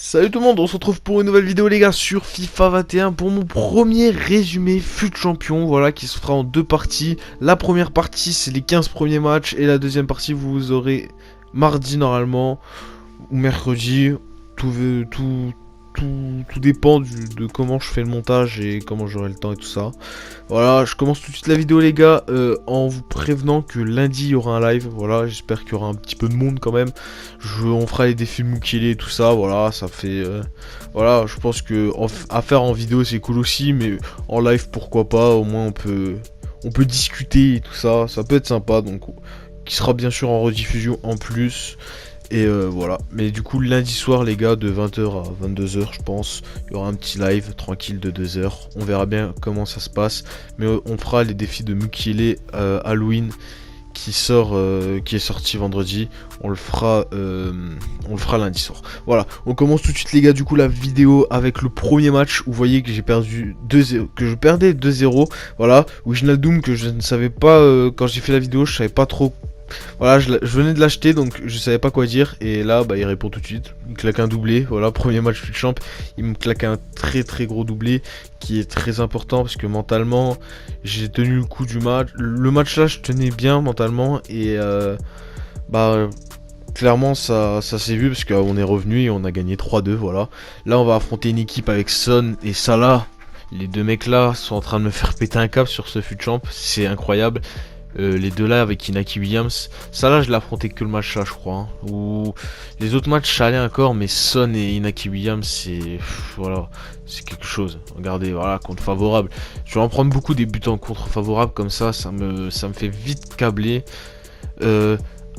Salut tout le monde, on se retrouve pour une nouvelle vidéo les gars sur FIFA 21 pour mon premier résumé FUT Champion, voilà, qui se fera en deux parties. La première partie c'est les 15 premiers matchs et la deuxième partie vous aurez mardi normalement ou mercredi, tout dépend de comment je fais le montage et comment j'aurai le temps et tout ça. Voilà, je commence tout de suite la vidéo les gars en vous prévenant que lundi il y aura un live. Voilà, j'espère qu'il y aura un petit peu de monde quand même. On fera les défis Mukele et tout ça. Voilà, ça fait voilà, je pense que à faire en vidéo c'est cool aussi, mais en live pourquoi pas. Au moins on peut discuter et tout ça. Ça peut être sympa, donc qui sera bien sûr en rediffusion en plus. Et voilà, mais du coup lundi soir les gars de 20h à 22h je pense, il y aura un petit live tranquille de 2 heures. On verra bien comment ça se passe, mais on fera les défis de Mukele Halloween qui est sorti vendredi. On le fera lundi soir. Voilà, on commence tout de suite les gars du coup la vidéo avec le premier match où vous voyez que j'ai perdu 2-0, que je perdais 2-0. Voilà, Wijnaldum que je ne savais pas quand j'ai fait la vidéo, je savais pas trop. Voilà, je venais de l'acheter donc je savais pas quoi dire. Et là, bah, il répond tout de suite. Il claque un doublé. Voilà, premier match FUT Champ. Il me claque un très très gros doublé qui est très important parce que mentalement, j'ai tenu le coup du match. Le match là, je tenais bien mentalement. Et bah, clairement, ça s'est vu parce qu'on est revenu et on a gagné 3-2. Voilà. Là, on va affronter une équipe avec Son et Salah. Les deux mecs là sont en train de me faire péter un câble sur ce FUT Champ. C'est incroyable. Les deux là avec Inaki Williams, ça là je l'ai affronté que le match là je crois, hein. Ou les autres matchs ça allait encore, mais Son et Inaki Williams c'est voilà, c'est quelque chose. Regardez, voilà, contre favorable, je vais en prendre beaucoup des buts en contre favorable comme ça me fait vite câbler.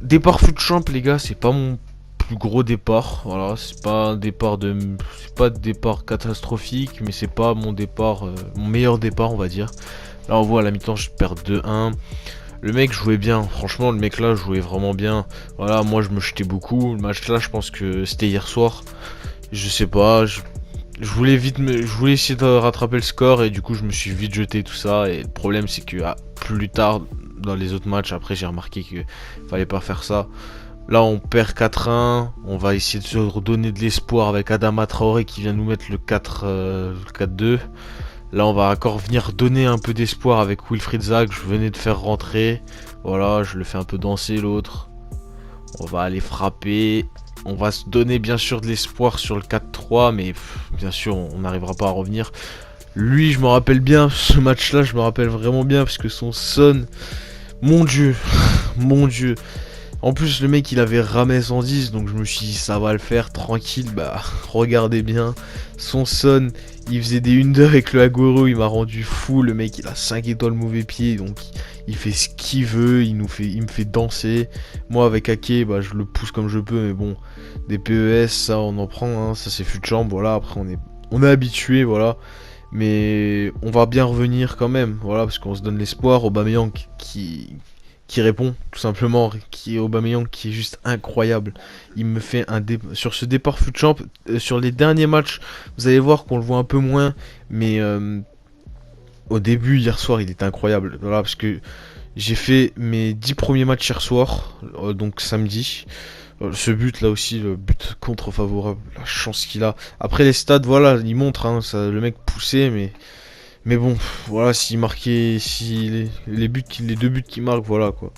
Départ FUT Champ les gars, c'est pas mon plus gros départ, voilà, c'est pas un départ c'est pas de départ catastrophique, mais c'est pas mon départ, mon meilleur départ on va dire. Là on voit à la mi-temps je perds 2-1. Le mec jouait bien, franchement le mec là jouait vraiment bien. Voilà, moi je me jetais beaucoup. Le match là je pense que c'était hier soir. Je sais pas, je voulais je voulais essayer de rattraper le score et du coup je me suis vite jeté tout ça. Et le problème c'est que plus tard dans les autres matchs après j'ai remarqué que fallait pas faire ça. Là on perd 4-1, on va essayer de se redonner de l'espoir avec Adama Traoré qui vient nous mettre le 4-2. Là on va encore venir donner un peu d'espoir avec Wilfried Zaha que je venais de faire rentrer. Voilà, je le fais un peu danser l'autre. On va aller frapper. On va se donner bien sûr de l'espoir sur le 4-3, mais bien sûr on n'arrivera pas à revenir. Lui je me rappelle bien, ce match là je me rappelle vraiment bien parce que son Son, mon dieu, mon dieu. En plus le mec il avait Rames en 10, donc je me suis dit ça va le faire tranquille. Bah regardez bien, son Son il faisait des under avec le Agüero, il m'a rendu fou. Le mec il a 5 étoiles mauvais pied, donc il fait ce qu'il veut, il me fait danser. Moi avec Ake, bah je le pousse comme je peux, mais bon, des PES ça on en prend, hein, ça c'est FUT Champ, voilà, après on est habitué, voilà. Mais on va bien revenir quand même, voilà, parce qu'on se donne l'espoir. Aubameyang qui répond tout simplement, qui est Aubameyang qui est juste incroyable. Il me fait sur ce départ FUT Champ, sur les derniers matchs, vous allez voir qu'on le voit un peu moins, mais au début hier soir il était incroyable. Voilà, parce que j'ai fait mes 10 premiers matchs hier soir, donc samedi. Ce but là aussi, le but contre favorable, la chance qu'il a. Après les stats, voilà, il montre, hein, ça, le mec poussait, mais bon, voilà, s'il marquait, si les deux buts qu'il marque, voilà quoi.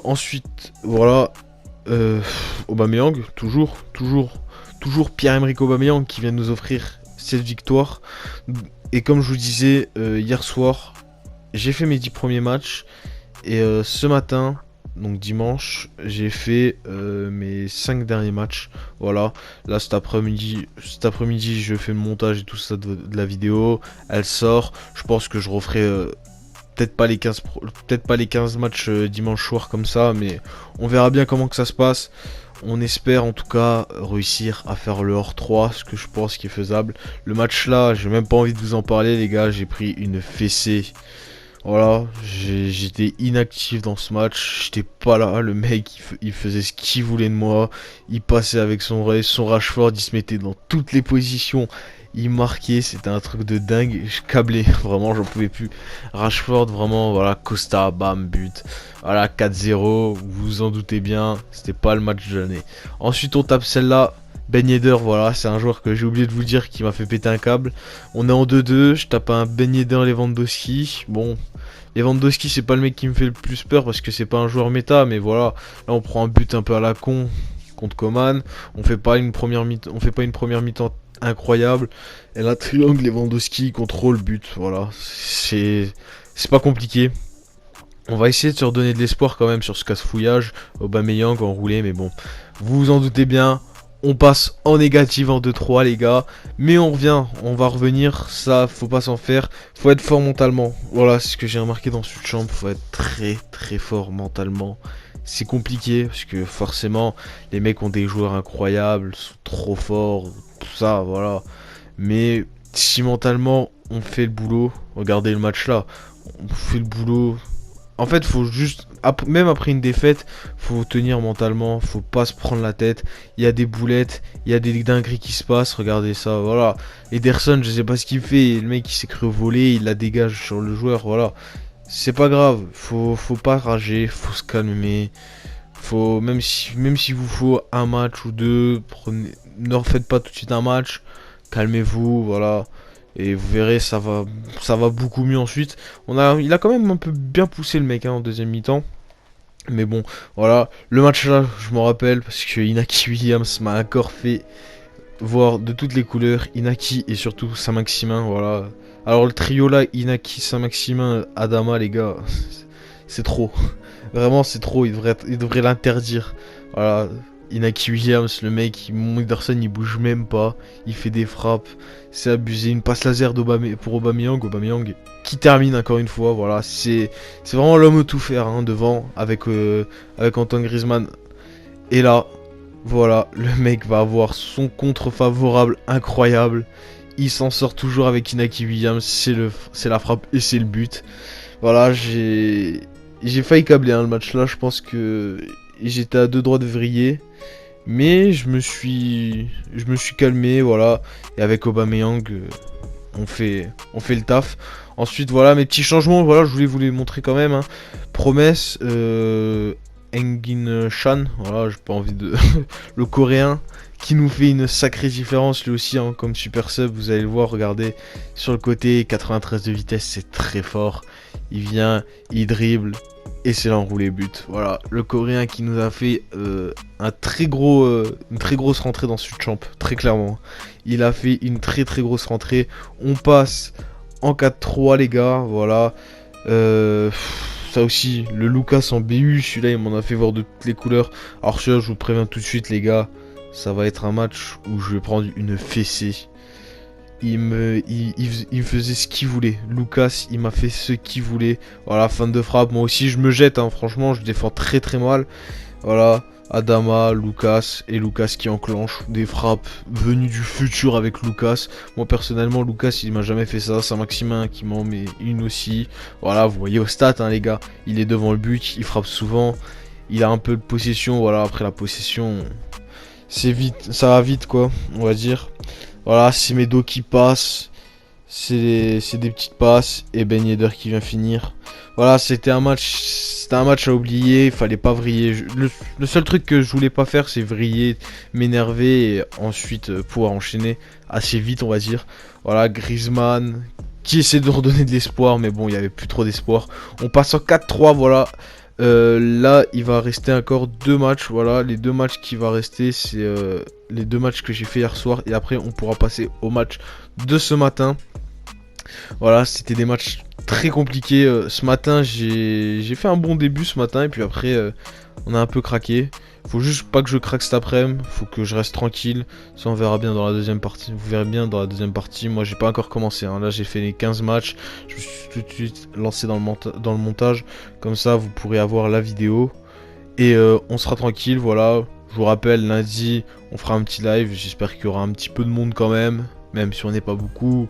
Ensuite, voilà, Aubameyang, toujours Pierre-Emerick Aubameyang qui vient de nous offrir cette victoire. Et comme je vous disais hier soir, j'ai fait mes 10 premiers matchs et ce matin, donc dimanche, j'ai fait mes 5 derniers matchs. Voilà, là cet après-midi, je fais le montage et tout ça de la vidéo. Elle sort. Je pense que je referai peut-être pas les 15 matchs dimanche soir comme ça, mais on verra bien comment que ça se passe. On espère en tout cas réussir à faire le hors 3, ce que je pense qui est faisable. Le match là, j'ai même pas envie de vous en parler les gars, j'ai pris une fessée. Voilà, j'étais inactif dans ce match, j'étais pas là, le mec il faisait ce qu'il voulait de moi, il passait avec son Rashford, il se mettait dans toutes les positions, il marquait, c'était un truc de dingue, je câblais, vraiment j'en pouvais plus. Rashford vraiment, voilà, Costa, bam, but, voilà 4-0, vous vous en doutez bien, c'était pas le match de l'année. Ensuite on tape celle-là, Ben Yedder, voilà, c'est un joueur que j'ai oublié de vous dire qui m'a fait péter un câble. On est en 2-2, je tape un Ben Yedder Lewandowski. Bon, Lewandowski c'est pas le mec qui me fait le plus peur parce que c'est pas un joueur méta, mais voilà, là on prend un but un peu à la con contre Coman. On fait pas une première mi-temps incroyable. Et là triangle Lewandowski contrôle but, voilà, c'est pas compliqué. On va essayer de se redonner de l'espoir quand même sur ce casse-fouillage. Aubameyang enroulé, mais bon, vous vous en doutez bien. On passe en négative en 2-3 les gars. Mais on revient, on va revenir. Ça, faut pas s'en faire. Faut être fort mentalement. Voilà, c'est ce que j'ai remarqué dans cette chambre. Faut être très très fort mentalement. C'est compliqué parce que forcément, les mecs ont des joueurs incroyables, sont trop forts, tout ça, voilà. Mais si mentalement on fait le boulot, regardez le match là, on fait le boulot. En fait, faut juste, même après une défaite, faut tenir mentalement, faut pas se prendre la tête. Il y a des boulettes, il y a des dingueries qui se passent, regardez ça, voilà. Ederson, je sais pas ce qu'il fait, le mec il s'est cru voler, il la dégage sur le joueur, voilà. C'est pas grave, faut pas rager, faut se calmer. Faut, même si vous faut un match ou deux, ne refaites pas tout de suite un match, calmez-vous, voilà. Et vous verrez, ça va beaucoup mieux ensuite. Il a quand même un peu bien poussé le mec hein, en deuxième mi-temps. Mais bon, voilà. Le match là, je m'en rappelle parce que Inaki Williams m'a encore fait voir de toutes les couleurs. Inaki et surtout Saint-Maximin, voilà. Alors le trio là, Inaki, Saint-Maximin, Adama, les gars, c'est trop. Vraiment, c'est trop. Il devrait l'interdire. Voilà. Inaki Williams, le mec, Ederson, il bouge même pas. Il fait des frappes. C'est abusé. Une passe laser pour Aubameyang. Aubameyang qui termine encore une fois. Voilà. C'est vraiment l'homme au tout faire hein, devant avec Antoine Griezmann. Et là, voilà. Le mec va avoir son contre favorable incroyable. Il s'en sort toujours avec Inaki Williams. C'est la frappe et c'est le but. Voilà, j'ai failli câbler hein, le match là. Je pense que j'étais à deux doigts de vriller. Mais je me suis calmé, voilà. Et avec Aubameyang, on fait le taf. Ensuite, voilà, mes petits changements, voilà, je voulais vous les montrer quand même. Hein. Promesse, Engin Chan, voilà, j'ai pas envie de... le coréen, qui nous fait une sacrée différence, lui aussi, hein, comme super sub, vous allez le voir, regardez. Sur le côté, 93 de vitesse, c'est très fort. Il vient, il dribble, et c'est l'enroulé but. Voilà, le coréen qui nous a fait une très grosse rentrée dans ce champ, très clairement. Il a fait une très très grosse rentrée. On passe en 4-3 les gars, voilà. Ça aussi, le Lucas en BU, celui-là il m'en a fait voir de toutes les couleurs. Alors celui-là je vous préviens tout de suite les gars, ça va être un match où je vais prendre une fessée. Il faisait ce qu'il voulait. Lucas, il m'a fait ce qu'il voulait. Voilà, fin de frappe. Moi aussi, je me jette. Hein. Franchement, je défends très très mal. Voilà, Adama, Lucas et Lucas qui enclenche des frappes venues du futur avec Lucas. Moi personnellement, Lucas, il m'a jamais fait ça. Saint-Maximin qui m'en met une aussi. Voilà, vous voyez au stats, hein, les gars. Il est devant le but, il frappe souvent. Il a un peu de possession. Voilà, après la possession, c'est vite, ça va vite quoi, on va dire. Voilà, c'est mes dos qui passent. C'est des petites passes. Et Ben Yedder qui vient finir. Voilà, c'était un match à oublier. Il fallait pas vriller. Le seul truc que je voulais pas faire, c'est vriller, m'énerver. Et ensuite pouvoir enchaîner assez vite, on va dire. Voilà, Griezmann qui essaie de redonner de l'espoir. Mais bon, il y avait plus trop d'espoir. On passe en 4-3, voilà. Là, il va rester encore deux matchs. Voilà, les deux matchs qui va rester, c'est les deux matchs que j'ai fait hier soir. Et après, on pourra passer au match de ce matin. Voilà, c'était des matchs très compliqués. Ce matin, j'ai fait un bon début ce matin. Et puis après, on a un peu craqué. Faut juste pas que je craque cet après-midi. Faut que je reste tranquille. Ça, on verra bien dans la deuxième partie. Vous verrez bien dans la deuxième partie. Moi, j'ai pas encore commencé. Hein. Là, j'ai fait les 15 matchs. Je me suis tout de suite lancé dans le montage. Comme ça, vous pourrez avoir la vidéo. Et on sera tranquille. Voilà. Je vous rappelle, lundi, on fera un petit live. J'espère qu'il y aura un petit peu de monde quand même. Même si on n'est pas beaucoup.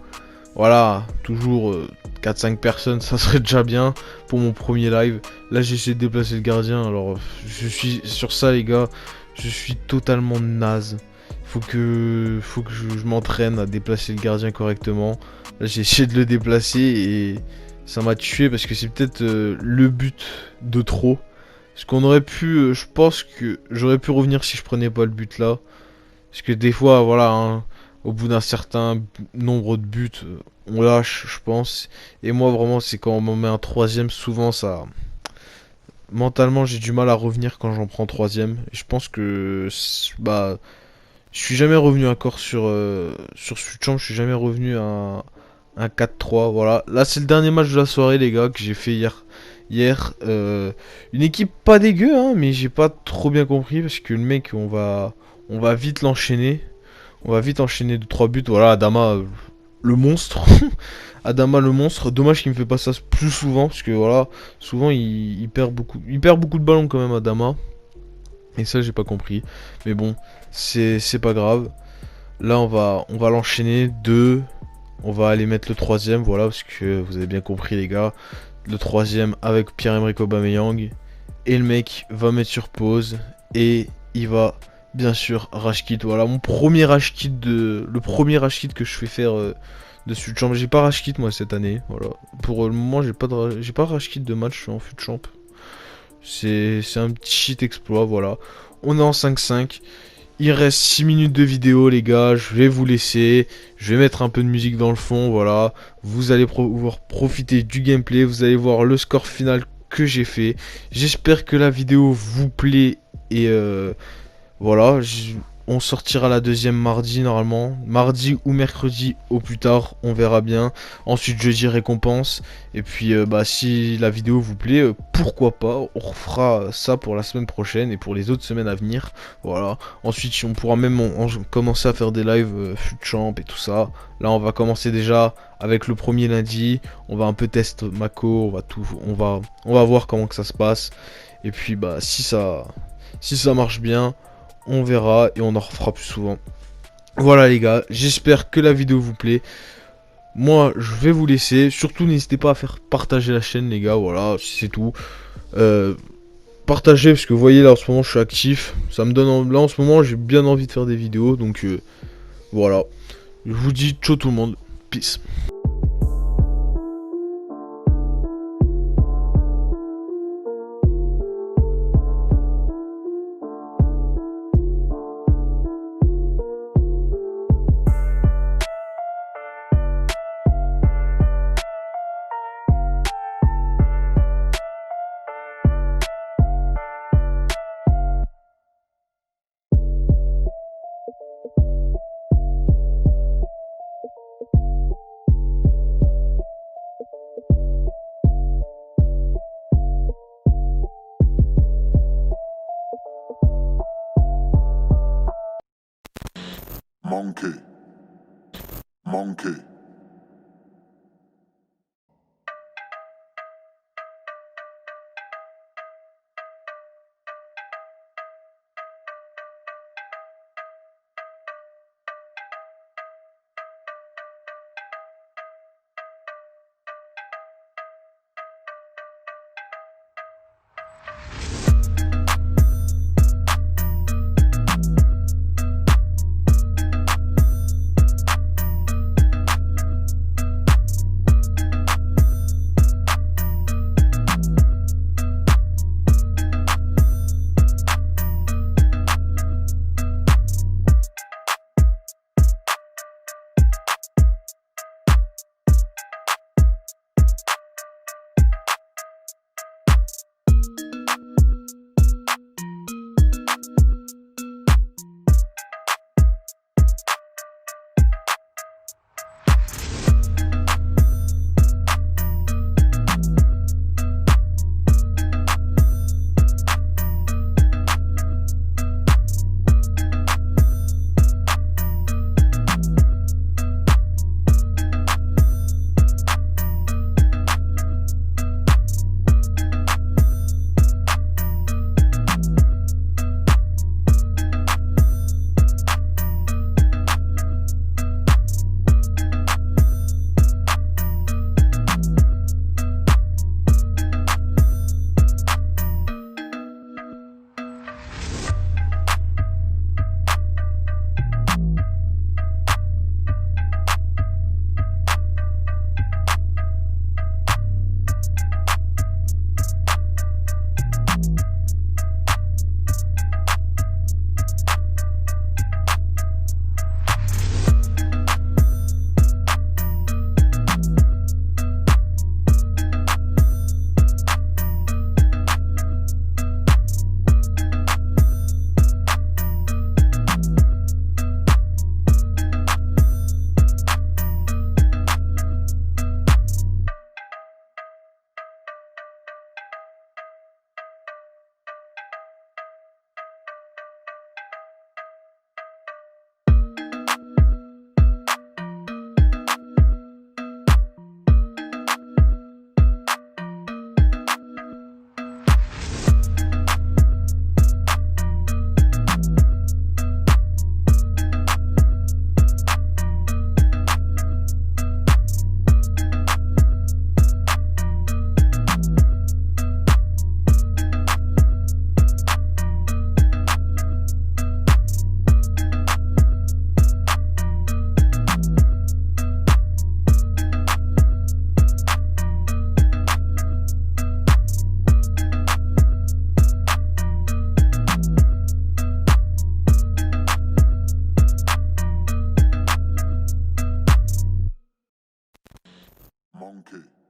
Voilà. Toujours 4-5 personnes. Ça serait déjà bien pour mon premier live. Là, j'ai essayé de déplacer le gardien. Alors, je suis sur ça, les gars. Je suis totalement naze. Faut que je m'entraîne à déplacer le gardien correctement. Là, j'ai essayé de le déplacer et ça m'a tué parce que c'est peut-être le but de trop. Parce qu'on aurait pu, je pense que j'aurais pu revenir si je prenais pas le but là. Parce que des fois, voilà, hein, au bout d'un certain nombre de buts, on lâche, je pense. Et moi, vraiment, c'est quand on m'en met un troisième, souvent ça. Mentalement, j'ai du mal à revenir quand j'en prends troisième. Et je pense que, bah, je suis jamais revenu encore sur Suchamp, je suis jamais revenu à un 4-3. Voilà. Là, c'est le dernier match de la soirée, les gars, que j'ai fait hier. Une équipe pas dégueu, hein, mais j'ai pas trop bien compris parce que le mec, on va vite l'enchaîner. On va vite enchaîner de 3 buts. Voilà, Adama, le monstre. Adama, le monstre. Dommage qu'il me fait pas ça plus souvent parce que voilà, souvent il perd beaucoup de ballons quand même, Adama. Et ça, j'ai pas compris. Mais bon, c'est pas grave. Là, on va l'enchaîner. Deux. On va aller mettre le troisième. Voilà, parce que vous avez bien compris, les gars. Le troisième avec Pierre-Emerick Aubameyang. Et le mec va mettre sur pause. Et il va, bien sûr, rage quit. Voilà, mon premier rage quit le premier rage quit que je fais faire de fut champ. J'ai pas rage quit, moi, cette année. Voilà. Pour le moment, j'ai pas rage quit de match en fut champ. C'est un petit exploit, voilà. On est en 5-5. Il reste 6 minutes de vidéo, les gars. Je vais vous laisser. Je vais mettre un peu de musique dans le fond, voilà. Vous allez pouvoir profiter du gameplay. Vous allez voir le score final que j'ai fait. J'espère que la vidéo vous plaît. Et voilà. On sortira la deuxième mardi normalement. Mardi ou mercredi au plus tard. On verra bien. Ensuite jeudi récompense. Et puis bah, si la vidéo vous plaît, pourquoi pas. On refera ça pour la semaine prochaine et pour les autres semaines à venir. Voilà. Ensuite on pourra même commencer à faire des lives fut champ et tout ça. Là on va commencer déjà avec le premier lundi. On va un peu tester Mako. On va voir comment que ça se passe. Et puis bah si ça marche bien, on verra et on en refera plus souvent. Voilà les gars, j'espère que la vidéo vous plaît. Moi, je vais vous laisser. Surtout, n'hésitez pas à faire partager la chaîne, les gars. Voilà, c'est tout. Partagez, parce que vous voyez, là, en ce moment, je suis actif. Ça me donne... Là, en ce moment, j'ai bien envie de faire des vidéos. Donc, voilà. Je vous dis ciao tout le monde. Peace. Monkey. Monkey. Ok.